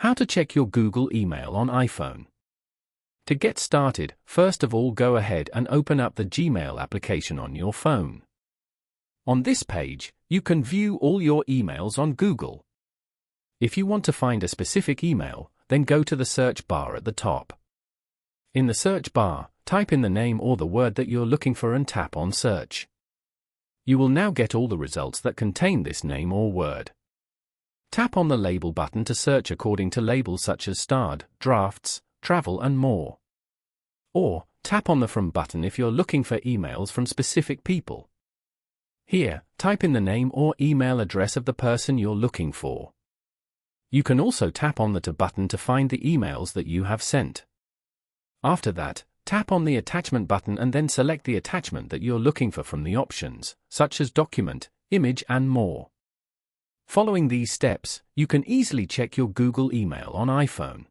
How to check your Google email on iPhone. To get started, first of all go ahead and open up the Gmail application on your phone. On this page, you can view all your emails on Google. If you want to find a specific email, then go to the search bar at the top. In the search bar, type in the name or the word that you're looking for and tap on Search. You will now get all the results that contain this name or word. Tap on the Label button to search according to labels such as Starred, Drafts, Travel and more. Or, tap on the From button if you're looking for emails from specific people. Here, type in the name or email address of the person you're looking for. You can also tap on the To button to find the emails that you have sent. After that, tap on the Attachment button and then select the attachment that you're looking for from the options, such as document, image and more. Following these steps, you can easily check your Google email on iPhone.